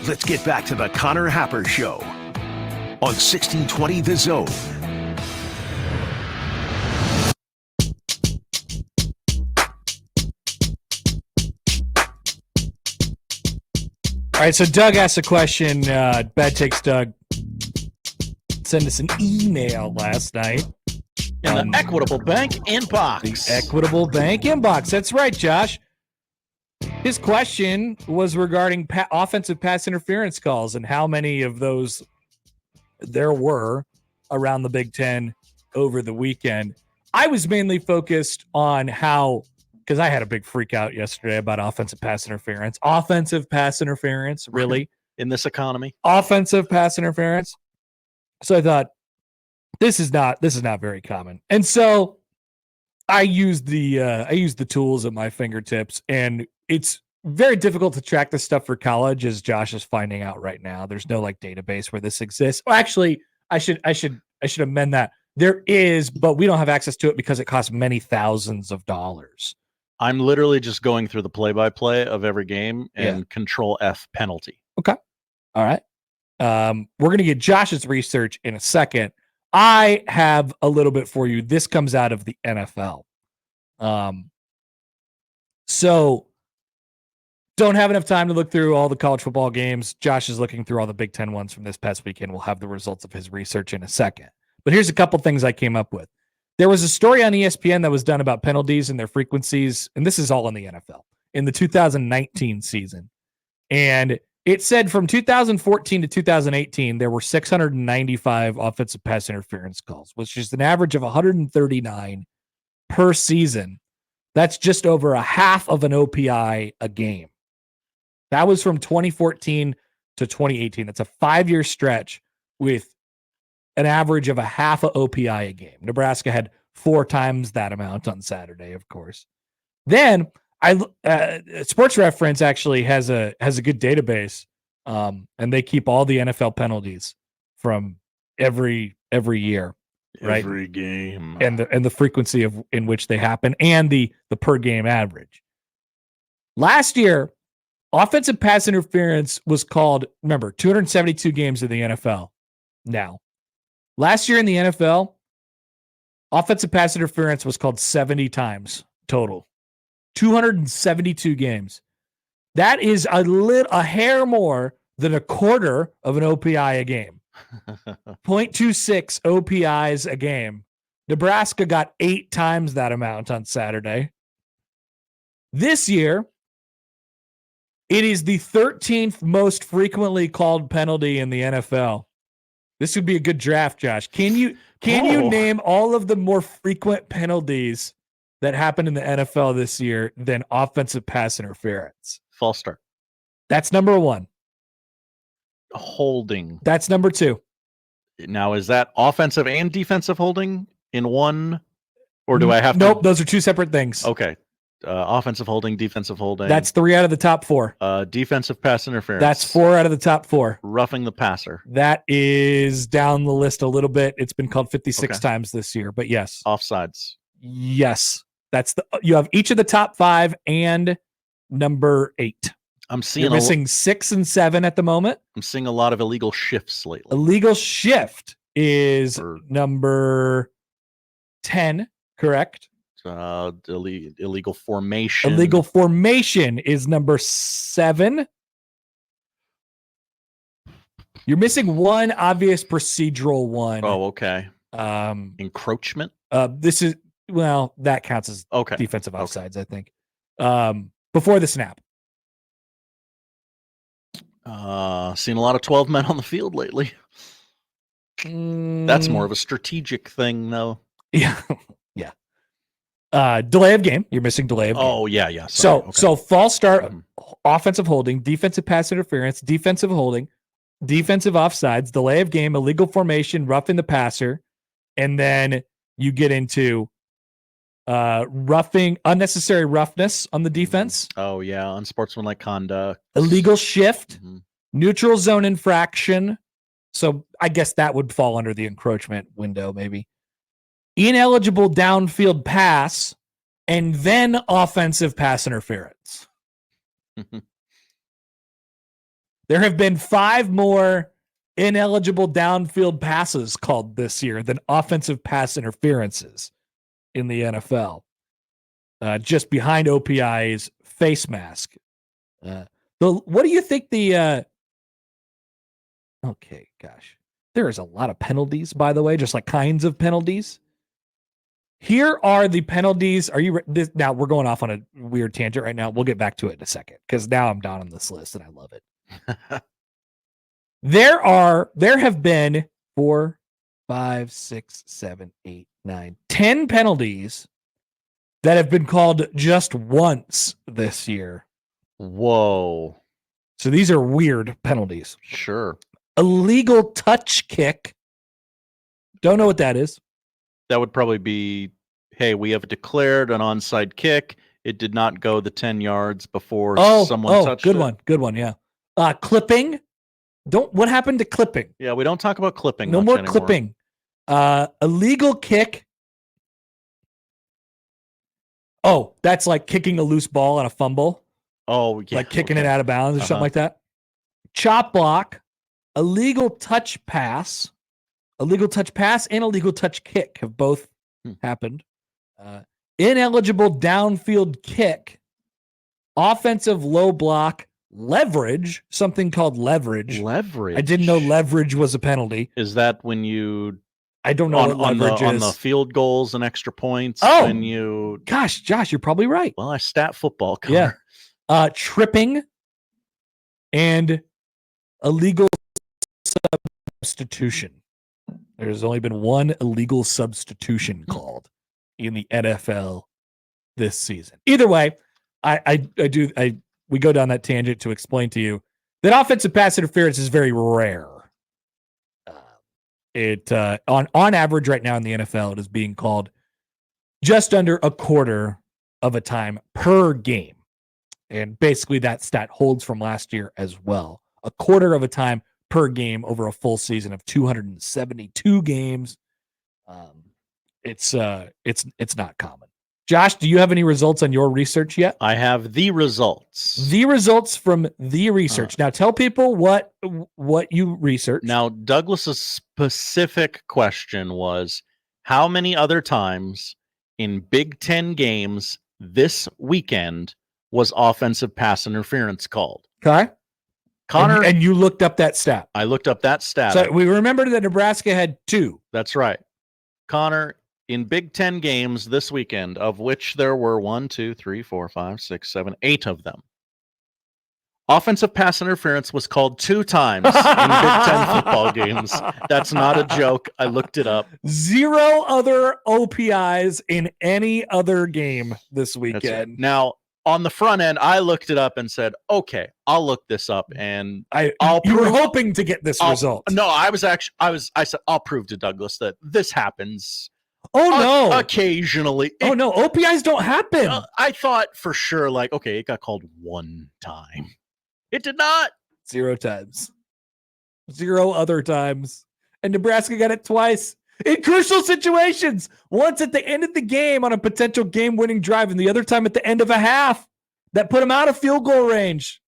Let's get back to the Connor Happer Show on 1620 The Zone. All right, so Doug asked a question. Bad Takes Doug sent us an email last night. In the Equitable Bank inbox. The Equitable Bank inbox. That's right, Josh. His question was regarding offensive pass interference calls and how many of those there were around the Big Ten over the weekend. I was mainly focused on how, because I had a big freak out yesterday about offensive pass interference. Offensive pass interference, really? In this economy? Offensive pass interference. So I thought, this is not very common. And so I used the tools at my fingertips, and it's very difficult to track this stuff for college, as Josh is finding out right now. There's no like database where this exists. Well, actually, I should amend that. There is, but we don't have access to it because it costs many thousands of dollars. I'm literally just going through the play-by-play of every game and Control F penalty. Okay. All right. We're going to get Josh's research in a second. I have a little bit for you. This comes out of the NFL. So don't have enough time to look through all the college football games. Josh is looking through all the Big Ten ones from this past weekend. We'll have the results of his research in a second. But here's a couple things I came up with. There was a story on ESPN that was done about penalties and their frequencies, and this is all in the NFL, in the 2019 season. And it said from 2014 to 2018, there were 695 offensive pass interference calls, which is an average of 139 per season. That's just over a half of an OPI a game. That was from 2014 to 2018. That's a 5-year stretch with an average of a half a OPI a game. Nebraska had 4 times that amount on Saturday, of course. Then Sports Reference actually has a good database, and they keep all the NFL penalties from every year, right? Every game, and the frequency in which they happen, and the per game average. Last year, offensive pass interference was called. Remember, 272 games in the NFL. Now, last year in the NFL, offensive pass interference was called 70 times total. 272 games. That is a hair more than a quarter of an OPI a game. 0.26 OPIs a game. Nebraska got 8 times that amount on Saturday. This year, it is the 13th most frequently called penalty in the NFL. This would be a good draft, Josh. Can you name all of the more frequent penalties that happened in the NFL this year than offensive pass interference? False start. That's number 1. Holding. That's number 2. Now, is that offensive and defensive holding in one? Or do I have to? Nope, those are 2 separate things. Okay. Offensive holding, defensive holding. That's 3 out of the top 4. Defensive pass interference. That's 4 out of the top 4. Roughing the passer. That is down the list a little bit. It's been called 56 times this year, but yes. Offsides. Yes. You have each of the top 5 and number 8. You're missing 6 and 7 at the moment. I'm seeing a lot of illegal shifts lately. Illegal shift is number 10, correct? Illegal formation. Illegal formation is number 7. You're missing one obvious procedural one. Oh, okay. Encroachment. That counts as defensive offsides, I think. Before the snap. Seen a lot of 12 men on the field lately. That's more of a strategic thing, though. Yeah. Yeah. Delay of game. You're missing delay of game. Oh, yeah. Sorry. So false start, offensive holding, defensive pass interference, defensive holding, defensive offsides, delay of game, illegal formation, roughing the passer, and then you get into unnecessary roughness on the defense. Oh, yeah. Unsportsmanlike conduct. Illegal shift, neutral zone infraction. So I guess that would fall under the encroachment window, maybe. Ineligible downfield pass, and then offensive pass interference. There have been 5 more ineligible downfield passes called this year than offensive pass interferences in the NFL. Just behind OPI's face mask. What do you think the okay, gosh. There is a lot of penalties, by the way, just like kinds of penalties. Here are the penalties. Are you now? We're going off on a weird tangent right now. We'll get back to it in a second because now I'm down on this list and I love it. There have been 4, 5, 6, 7, 8, 9, 10 penalties that have been called just once this year. Whoa. So these are weird penalties. Sure. Illegal touch kick. Don't know what that is. That would probably be, hey, we have declared an onside kick. It did not go the 10 yards before someone touched good it. one. Good one, yeah. Clipping. What happened to clipping? Yeah, we don't talk about clipping. No more anymore. clipping. Illegal kick. Oh, that's like kicking a loose ball on a fumble. Oh, yeah. Like kicking it out of bounds or something like that. Chop block. Illegal touch pass. Illegal touch pass and illegal touch kick have both happened. Ineligible downfield kick. Offensive low block. Leverage. Something called leverage. Leverage. I didn't know leverage was a penalty. Is that when you... I don't know what leverage is. On the field goals and extra points? Oh! When you... Gosh, Josh, you're probably right. Well, I stat football, Connor. Yeah. Tripping and illegal substitution. There's only been one illegal substitution called in the NFL this season. Either way, we go down that tangent to explain to you that offensive pass interference is very rare. On average right now in the NFL, it is being called just under a quarter of a time per game. And basically that stat holds from last year as well. A quarter of a time per game over a full season of 272 games. It's not common. Josh, do you have any results on your research yet? I have the results. The results from the research. Now tell people what you researched. Now, Douglas's specific question was, how many other times in Big Ten games this weekend was offensive pass interference called? Okay. Connor, and you looked up that stat. I looked up that stat. So we remember that Nebraska had 2. That's right. Connor, in Big Ten games this weekend, of which there were 8 of them, offensive pass interference was called 2 times in Big Ten football games. That's not a joke. I looked it up. 0 other OPIs in any other game this weekend. Right. Now, on the front end, I looked it up and said, okay, I'll look this up, and you were hoping to get this result. No, I said, I'll prove to Douglas that this happens. Oh, no. Occasionally. No. OPIs don't happen. I thought for sure, like, okay, it got called 1 time. It did not. 0 times. 0 other times. And Nebraska got it twice in crucial situations. Once at the end of the game on a potential game-winning drive, and the other time at the end of a half that put them out of field goal range.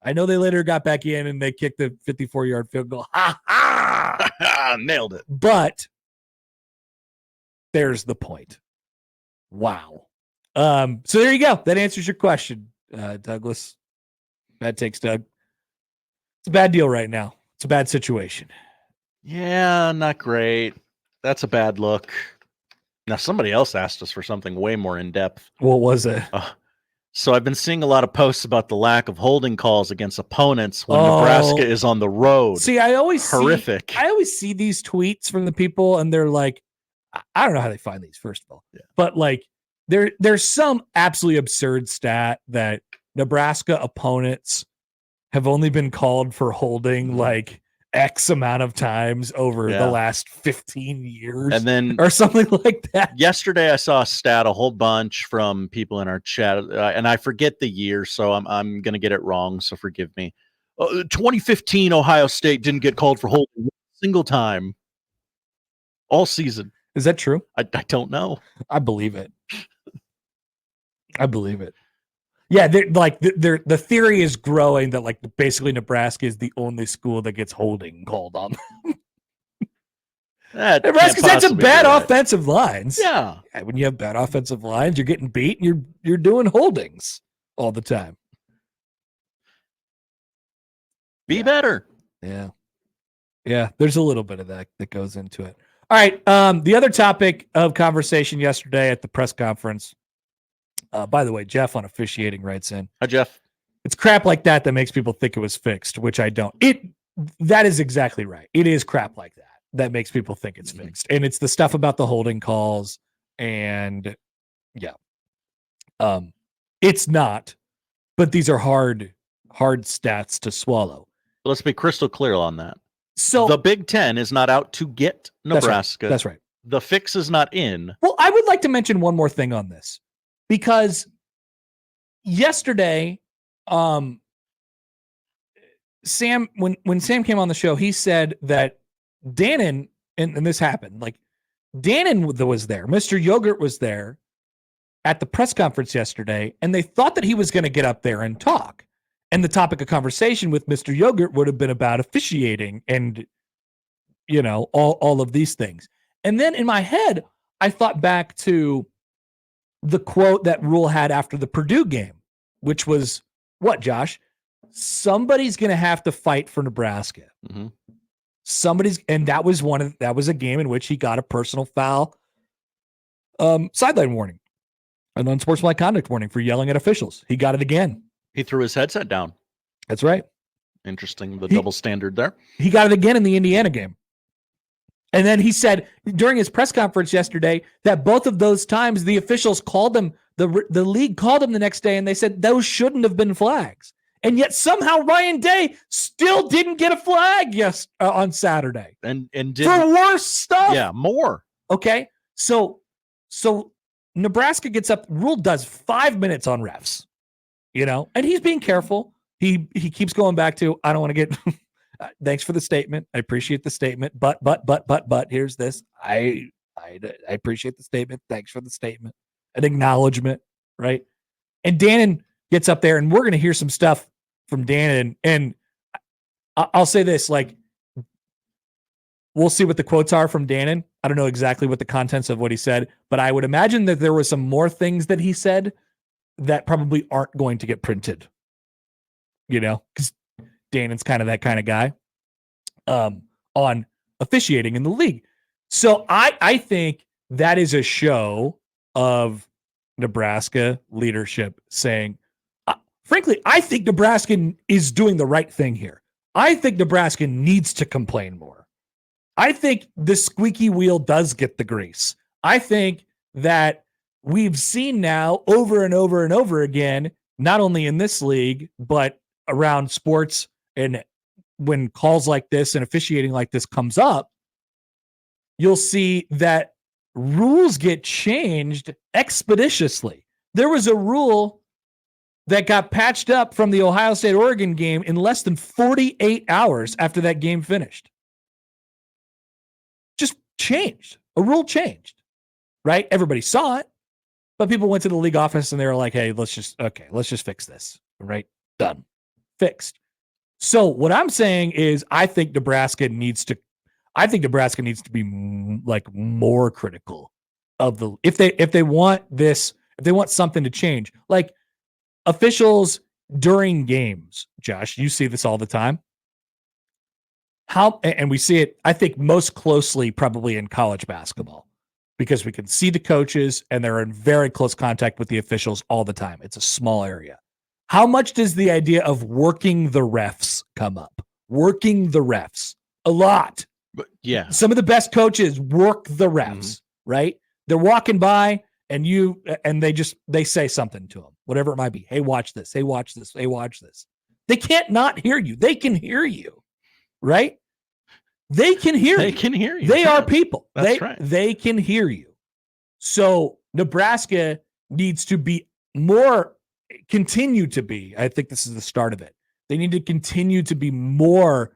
I know they later got back in and they kicked the 54-yard field goal. Ha ha! Nailed it. But there's the point. Wow. So there you go. That answers your question, Douglas. Bad takes, Doug. It's a bad deal right now. It's a bad situation. Yeah, not great. That's a bad look. Now, somebody else asked us for something way more in-depth. What was it? So I've been seeing a lot of posts about the lack of holding calls against opponents when Nebraska is on the road. See, I always see these tweets from the people, and they're like, I don't know how they find these, first of all. Yeah. But like there's some absolutely absurd stat that Nebraska opponents have only been called for holding like X amount of times over the last 15 years, and then or something like that. Yesterday, I saw a stat, a whole bunch from people in our chat, and I forget the year, so I'm going to get it wrong, so forgive me. 2015, Ohio State didn't get called for holding a single time all season. Is that true? I don't know. I believe it. I believe it. Yeah, the theory is growing that like basically Nebraska is the only school that gets holding called on. Nebraska's had some bad offensive lines. Yeah. When you have bad offensive lines, you're getting beat and you're doing holdings all the time. Be better. Yeah. Yeah, there's a little bit of that goes into it. All right. The other topic of conversation yesterday at the press conference, by the way, Jeff on officiating writes in. Hi, Jeff. It's crap like that makes people think it was fixed, which I don't. That is exactly right. It is crap like that makes people think it's fixed. And it's the stuff about the holding calls and yeah. It's not, but these are hard stats to swallow. Let's be crystal clear on that. So the Big Ten is not out to get Nebraska. That's right. The fix is not in. Well, I would like to mention one more thing on this because yesterday, Sam, when Sam came on the show, he said that Dannon, and this happened, like Dannon was there, Mr. Yogurt was there at the press conference yesterday, and they thought that he was going to get up there and talk. And the topic of conversation with Mr. Yogurt would have been about officiating and, you know, all of these things. And then in my head, I thought back to the quote that Rule had after the Purdue game, which was what, Josh? Somebody's going to have to fight for Nebraska. Mm-hmm. And that was a game in which he got a personal foul, sideline warning, an unsportsmanlike conduct warning for yelling at officials. He got it again. He threw his headset down. That's right. Interesting, the double standard there. He got it again in the Indiana game. And then he said during his press conference yesterday that both of those times the officials called him, the league called him the next day, and they said those shouldn't have been flags. And yet somehow Ryan Day still didn't get a flag on Saturday. And did for worse stuff. Yeah, more. Okay. So Nebraska gets up, Rule does 5 minutes on refs. You know, and he's being careful. He keeps going back to, I don't want to get thanks for the statement. I appreciate the statement. But here's this. I appreciate the statement. Thanks for the statement. An acknowledgement, right? And Dannon gets up there, and we're going to hear some stuff from Dannon. And I'll say this, like, we'll see what the quotes are from Dannon. I don't know exactly what the contents of what he said, but I would imagine that there were some more things that he said that probably aren't going to get printed, you know, because Dannon's kind of that kind of guy on officiating in the league. So I think that is a show of Nebraska leadership saying, frankly, I think Nebraska is doing the right thing here. I think Nebraska needs to complain more. I think the squeaky wheel does get the grease. I think that we've seen now over and over and over again, not only in this league, but around sports, and when calls like this and officiating like this comes up, you'll see that rules get changed expeditiously. There was a rule that got patched up from the Ohio State-Oregon game in less than 48 hours after that game finished. Just changed. A rule changed, right? Everybody saw it. But people went to the league office and they were like, hey, let's just fix this. Right? Done. Fixed. So what I'm saying is I think Nebraska needs to be like more critical of the, if they want something to change, like officials during games, Josh, you see this all the time. And we see it, I think, most closely probably in college basketball, because we can see the coaches and they're in very close contact with the officials all the time. It's a small area. How much does the idea of working the refs come up? Working the refs. A lot. But yeah. Some of the best coaches work the refs, right? They're walking by and they say something to them, whatever it might be. Hey, watch this. Hey, watch this. Hey, watch this. They can't not hear you. They can hear you, right? They can hear They you. can hear you. They are people. That's right. They can hear you. So Nebraska needs to be more, continue to be, I think this is the start of it. They need to continue to be more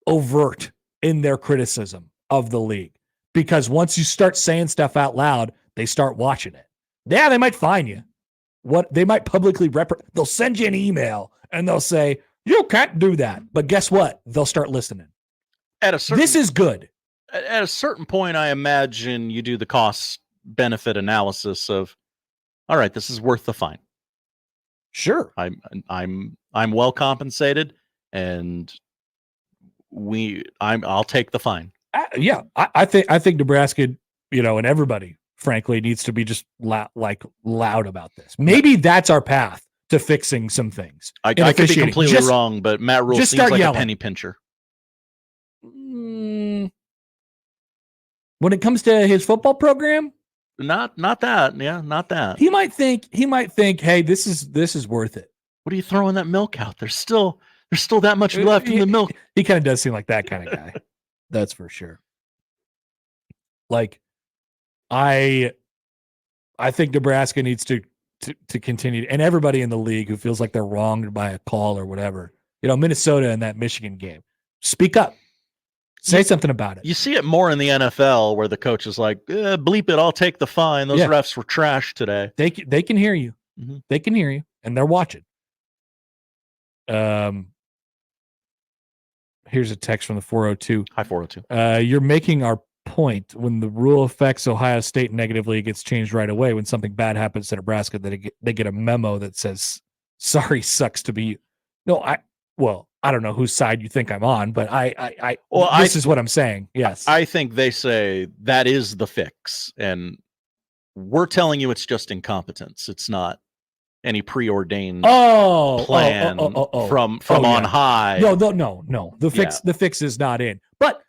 overt in their criticism of the league. Because once you start saying stuff out loud, they start watching it. Yeah, they might fine you. What they might publicly they'll send you an email and they'll say, you can't do that. But guess what? They'll start listening. This is good. At a certain point, I imagine you do the cost benefit analysis of, all right, this is worth the fine. Sure. I'm well compensated, and I'll take the fine. I think Nebraska, and everybody, frankly, needs to be just loud about this. Maybe that's our path to fixing some things. I could be completely wrong, but Matt Rule seems like a penny pincher. When it comes to his football program, not that. Yeah, not that. He might think, hey, this is worth it. What are you throwing that milk out? There's still that much left in the milk. He kind of does seem like that kind of guy. That's for sure. Like, I think Nebraska needs to continue, and everybody in the league who feels like they're wronged by a call or whatever. Minnesota in that Michigan game. Speak up. Say something about it. You see it more in the NFL where the coach is like, bleep it, I'll take the fine. Those refs were trash today. They can hear you. Mm-hmm. They can hear you, and they're watching. Here's a text from the 402. Hi, 402. You're making our point. When the rule affects Ohio State negatively, it gets changed right away. When something bad happens to Nebraska, they get a memo that says, sorry, sucks to be you. No, I don't know whose side you think I'm on, but this is what I'm saying. Yes. I think they say that is the fix, and we're telling you it's just incompetence. It's not any preordained plan from on high. No. The fix is not in. But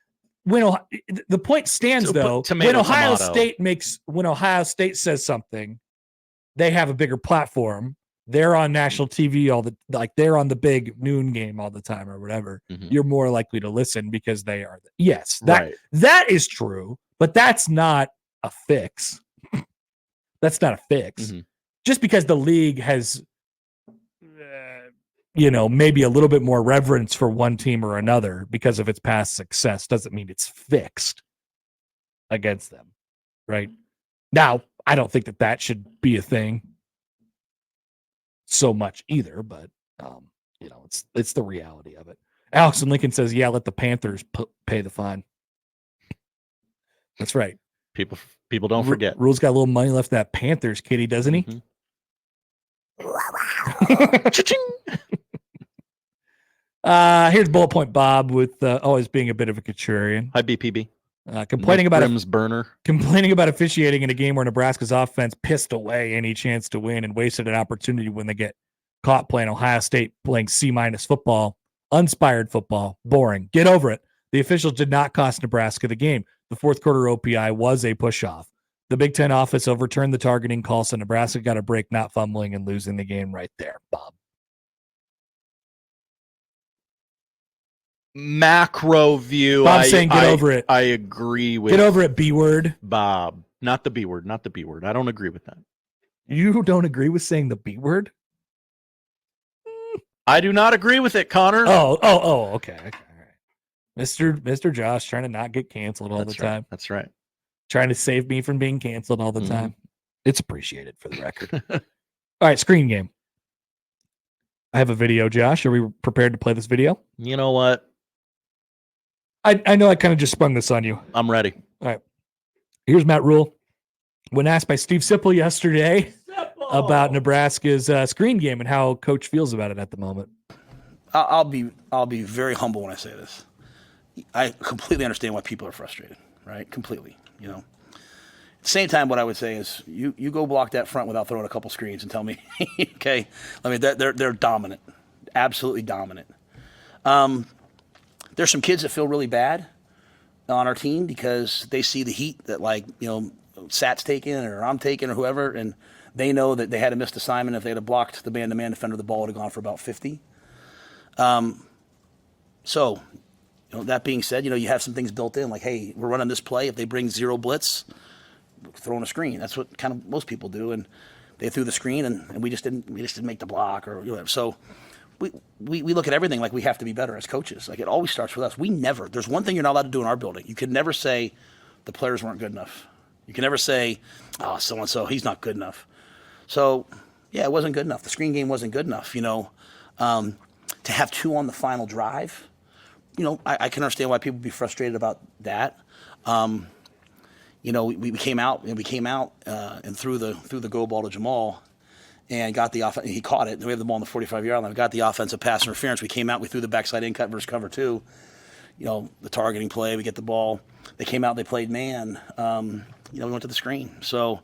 when the point stands though, when Ohio State says something, they have a bigger platform. They're on national TV they're on the big noon game all the time or whatever. Mm-hmm. You're more likely to listen because they are. That is true, but that's not a fix. That's not a fix. Mm-hmm. Just because the league has, maybe a little bit more reverence for one team or another because of its past success doesn't mean it's fixed against them. Right now, I don't think that should be a thing so much either, but it's the reality of it. Alex and Lincoln says, yeah, let the Panthers pay the fine. That's right. People don't forget. Rule's got a little money left in that Panthers kitty, doesn't he? Mm-hmm. Here's bullet point Bob with always being a bit of a contrarian. Hi, BPB. Complaining about officiating in a game where Nebraska's offense pissed away any chance to win and wasted an opportunity when they get caught playing Ohio State playing C- football, uninspired football, boring. Get over it. The officials did not cost Nebraska the game. The fourth quarter OPI was a push-off. The Big Ten office overturned the targeting call, so Nebraska got a break, not fumbling and losing the game right there, Bob. Macro view. Bob's saying get over it. I agree with. Get over it, B word. Bob. Not the B word. Not the B word. I don't agree with that. You don't agree with saying the B word? I do not agree with it, Connor. Oh, okay. All right. Mr. Josh trying to not get canceled all the time. That's right. Trying to save me from being canceled all the time. It's appreciated, for the record. All right, screen game. I have a video, Josh. Are we prepared to play this video? You know what? I know I kind of just sprung this on you. I'm ready. All right. Here's Matt Rule. When asked by Steve Sipple yesterday about Nebraska's screen game and how coach feels about it at the moment. I'll be very humble when I say this. I completely understand why people are frustrated, right? Completely, At the same time, what I would say is you go block that front without throwing a couple screens and tell me, okay? I mean, they're dominant, absolutely dominant. There's some kids that feel really bad on our team because they see the heat that Sat's taking or I'm taking or whoever, and they know that they had a missed assignment. If they had blocked the man-to-man defender, the ball would have gone for about 50. So, that being said, you have some things built in, like, hey, we're running this play. If they bring zero blitz, throwing a screen. That's what kind of most people do, and they threw the screen, and we just didn't make the block or whatever. So we look at everything like we have to be better as coaches. Like, it always starts with us. There's one thing you're not allowed to do in our building. You can never say the players weren't good enough. You can never say, oh, so-and-so, he's not good enough. So, yeah, it wasn't good enough. The screen game wasn't good enough, to have 2 on the final drive. I can understand why people would be frustrated about that. We came out and threw the go ball to Jamal and got the offense. He caught it. We had the ball on the 45-yard line. We got the offensive pass interference. We came out. We threw the backside in cut versus cover 2. The targeting play. We get the ball. They came out. They played man. We went to the screen. So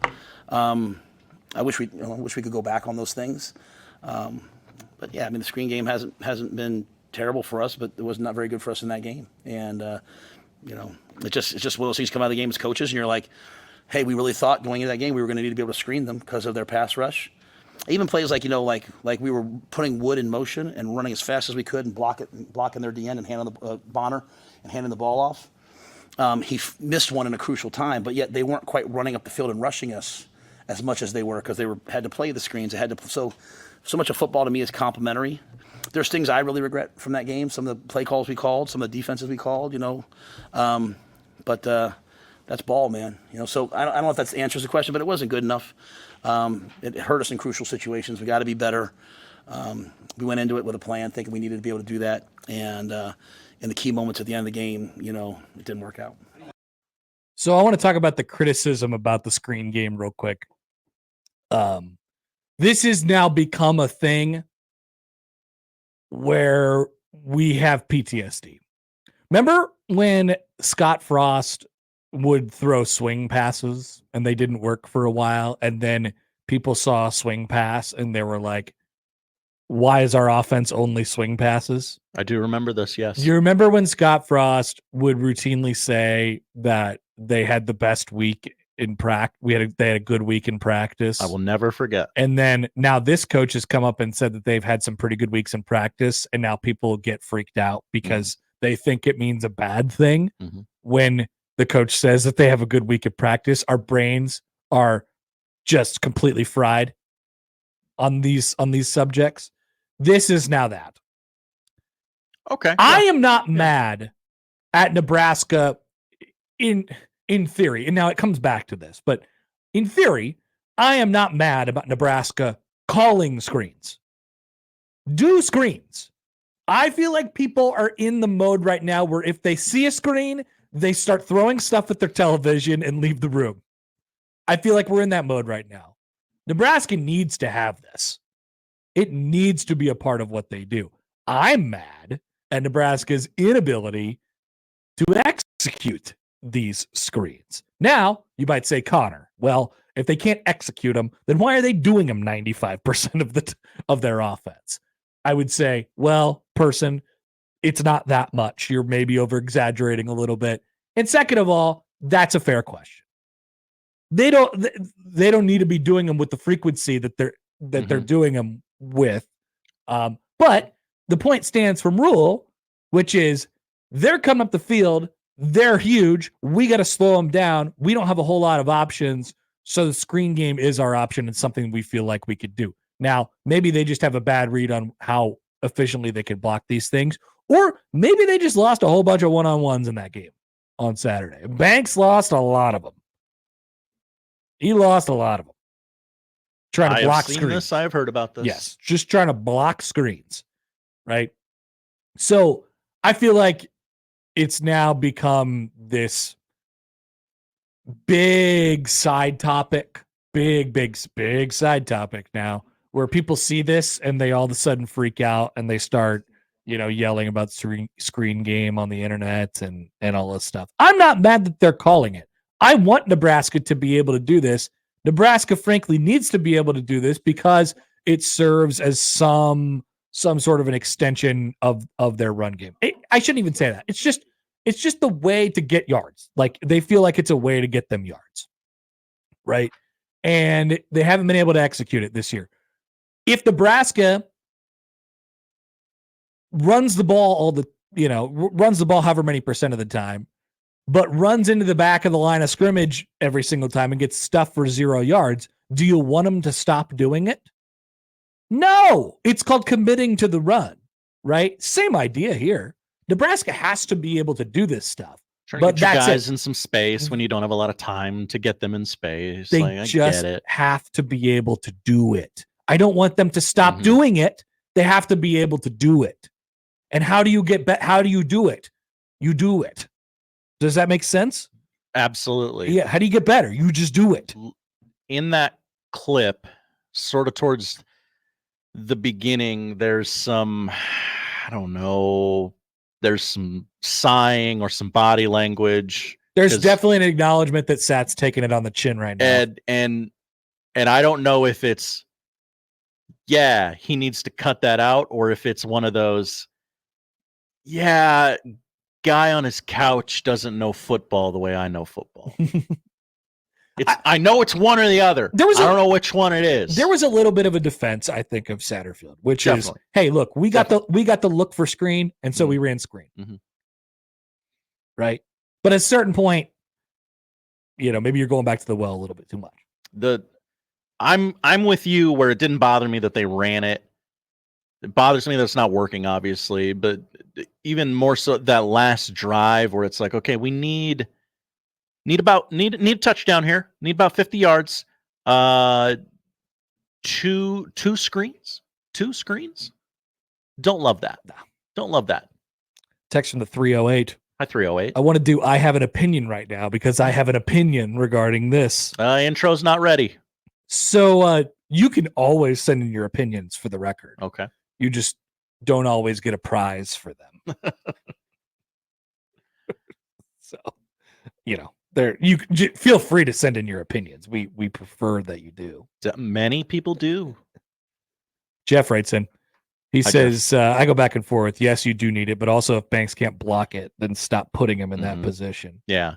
I wish we could go back on those things. But yeah, the screen game hasn't been terrible for us, but it was not very good for us in that game. And it's just one of those things come out of the game as coaches, and you're like, hey, we really thought going into that game we were going to need to be able to screen them because of their pass rush. Even plays like we were putting Wood in motion and running as fast as we could and blocking their DN and handing the Bonner and handing the ball off. He missed one in a crucial time, but yet they weren't quite running up the field and rushing us as much as they were because they had to play the screens. They had to so much of football to me is complementary. There's things I really regret from that game. Some of the play calls we called, some of the defenses we called, but that's ball, man. So I don't know if that answers the question, but it wasn't good enough. It hurt us in crucial situations. We got to be better. We went into it with a plan, thinking we needed to be able to do that, and in the key moments at the end of the game, it didn't work out. So I want to talk about the criticism about the screen game real quick. This has now become a thing where we have PTSD. Remember when Scott Frost would throw swing passes and they didn't work for a while, and then people saw a swing pass and they were like, why is our offense only swing passes? I do remember this, yes. You remember when Scott Frost would routinely say that they had the best week in practice? They had a good week in practice. I will never forget. And then now this coach has come up and said that they've had some pretty good weeks in practice, and now people get freaked out because they think it means a bad thing. When the coach says that they have a good week of practice, our brains are just completely fried on these subjects. This is now that. Okay. I am not mad at Nebraska in theory. And now it comes back to this, but in theory, I am not mad about Nebraska calling screens. Do screens. I feel like people are in the mode right now where if they see a screen, they start throwing stuff at their television and leave the room. I feel like we're in that mode right now. Nebraska needs to have this. It needs to be a part of what they do. I'm mad at Nebraska's inability to execute these screens. Now, you might say, Connor, well, if they can't execute them, then why are they doing them 95% of their offense? I would say, well, person, it's not that much. You're maybe over-exaggerating a little bit. And second of all, that's a fair question. They don't need to be doing them with the frequency that they're doing them with. But the point stands from rule, which is they're coming up the field. They're huge. We got to slow them down. We don't have a whole lot of options. So the screen game is our option and something we feel like we could do. Now, maybe they just have a bad read on how efficiently they could block these things, or maybe they just lost a whole bunch of one-on-ones in that game on Saturday. Banks lost a lot of them. He lost a lot of them. Trying to block screens. I've heard about this. Yes, just trying to block screens, right? So I feel like it's now become this big side topic, big side topic now, where people see this and they all of a sudden freak out and they start, yelling about screen game on the internet and all this stuff. I'm not mad that they're calling it. I want Nebraska to be able to do this. Nebraska, frankly, needs to be able to do this because it serves as some sort of an extension of their run game. I shouldn't even say that. It's just the way to get yards. Like, they feel like it's a way to get them yards, right? And they haven't been able to execute it this year. If Nebraska runs the ball runs the ball however many percent of the time, but runs into the back of the line of scrimmage every single time and gets stuffed for 0 yards, do you want them to stop doing it? No, it's called committing to the run, right? Same idea here. Nebraska has to be able to do this stuff. Trying But to get your that's guys it. in some space when you don't have a lot of time to get them in space. They like, I just get it. have to be able to do it. I don't want them to stop Mhm. doing it. They have to be able to do it. And how do you how do you do it? You do it. Does that make sense? Absolutely. Yeah. How do you get better? You just do it. In that clip, sort of towards the beginning, there's some, I don't know, there's some sighing or some body language. There's definitely an acknowledgement that Sat's taking it on the chin right now. And I don't know if it's, yeah, he needs to cut that out, or if it's one of those, yeah, guy on his couch doesn't know football the way I know football. I know it's one or the other. I don't know which one it is. There was a little bit of a defense, I think, of Satterfield, which Definitely. is, hey, look, we got the look for screen, and so we ran screen. Mhm. Right? But at a certain point, maybe you're going back to the well a little bit too much. I'm with you where it didn't bother me that they ran it. It bothers me that it's not working, obviously, but even more so that last drive where it's like, okay, we need a touchdown here. Need about 50 yards. Two screens. Don't love that. Don't love that. Text from the 308. Hi, 308. I have an opinion right now because I have an opinion regarding this. Intro's not ready. So you can always send in your opinions for the record. Okay. You just don't always get a prize for them. So, you feel free to send in your opinions. We prefer that you do. Many people do. Jeff writes in. He says, I go back and forth. Yes, you do need it, but also if Banks can't block it, then stop putting him in that position. Yeah.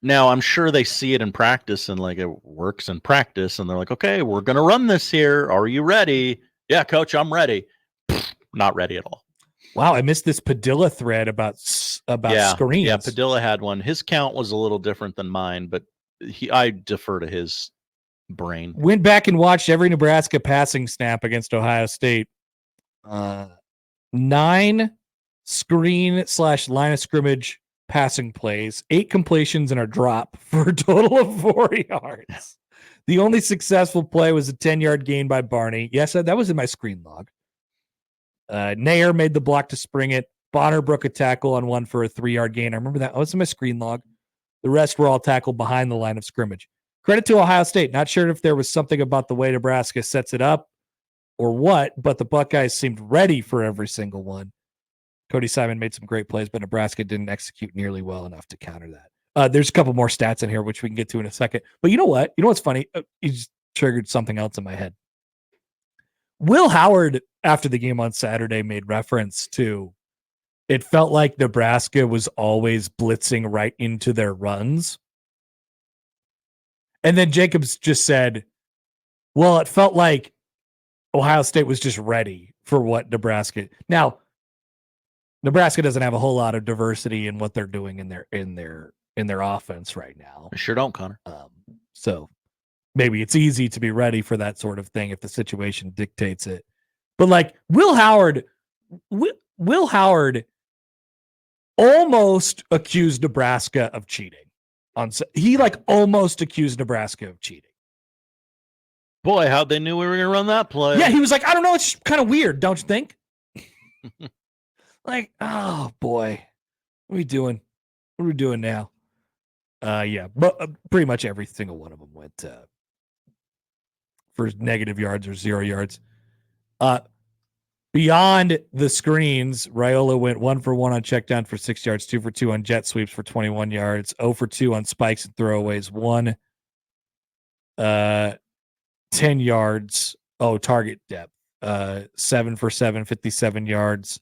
Now, I'm sure they see it in practice and like it works in practice and they're like, okay, we're going to run this here. Are you ready? Yeah, coach, I'm ready. Not ready at all. Wow, I missed this Padilla thread about screens. Yeah, Padilla had one. His count was a little different than mine, but I defer to his brain. Went back and watched every Nebraska passing snap against Ohio State. 9 screen/line of scrimmage passing plays, 8 completions and a drop for a total of 4 yards. The only successful play was a 10-yard gain by Barney. Yes, that was in my screen log. Nair made the block to spring it. Bonner broke a tackle on one for a 3-yard gain. I remember that. Oh, it's in my screen log. The rest were all tackled behind the line of scrimmage. Credit to Ohio State. Not sure if there was something about the way Nebraska sets it up or what, but the Buckeyes seemed ready for every single one. Cody Simon made some great plays, but Nebraska didn't execute nearly well enough to counter that. There's a couple more stats in here, which we can get to in a second. But you know what? You know what's funny? You just triggered something else in my head. Will Howard, after the game on Saturday, made reference to it felt like Nebraska was always blitzing right into their runs. And then Jacobs just said, well, it felt like Ohio State was just ready for what Nebraska. Now, Nebraska doesn't have a whole lot of diversity in what they're doing in their offense right now. I sure don't, Connor. So maybe it's easy to be ready for that sort of thing if the situation dictates it. But like Will Howard almost accused Nebraska of cheating. He almost accused Nebraska of cheating. Boy, how'd they knew we were going to run that play? Yeah, he was like, I don't know. It's kind of weird, don't you think? Like, oh boy, what are we doing? What are we doing now? Yeah, but pretty much every single one of them went for negative yards or 0 yards. Beyond the screens, Raiola went 1 for 1 on check down for 6 yards, 2 for 2 on jet sweeps for 21 yards, 0 for 2 on spikes and throwaways, 10 yards. Target depth. 7 for 7, 57 yards,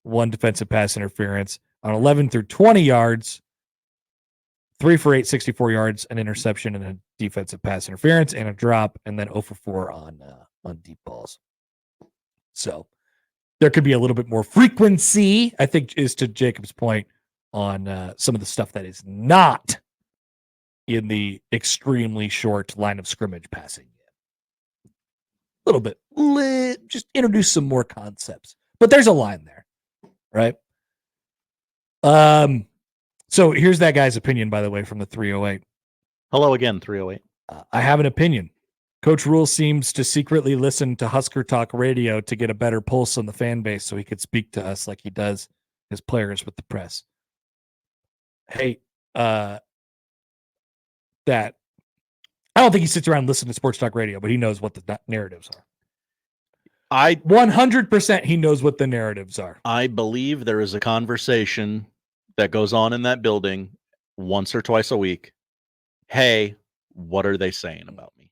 1 defensive pass interference on 11 through 20 yards, 3 for 8, 64 yards, an interception and a defensive pass interference and a drop, and then 0 for 4 on deep balls. So there could be a little bit more frequency, I think, is to Jacob's point on some of the stuff that is not in the extremely short line of scrimmage passing. A little bit. Just introduce some more concepts. But there's a line there, right? So here's that guy's opinion, by the way, from the 308. Hello again, 308. I have an opinion. Coach Rule seems to secretly listen to Husker Talk Radio to get a better pulse on the fan base so he could speak to us like he does his players with the press. Hey, that I don't think he sits around and listens to Sports Talk Radio, but he knows what the narratives are. 100% he knows what the narratives are. I believe there is a conversation that goes on in that building once or twice a week. Hey, what are they saying about me?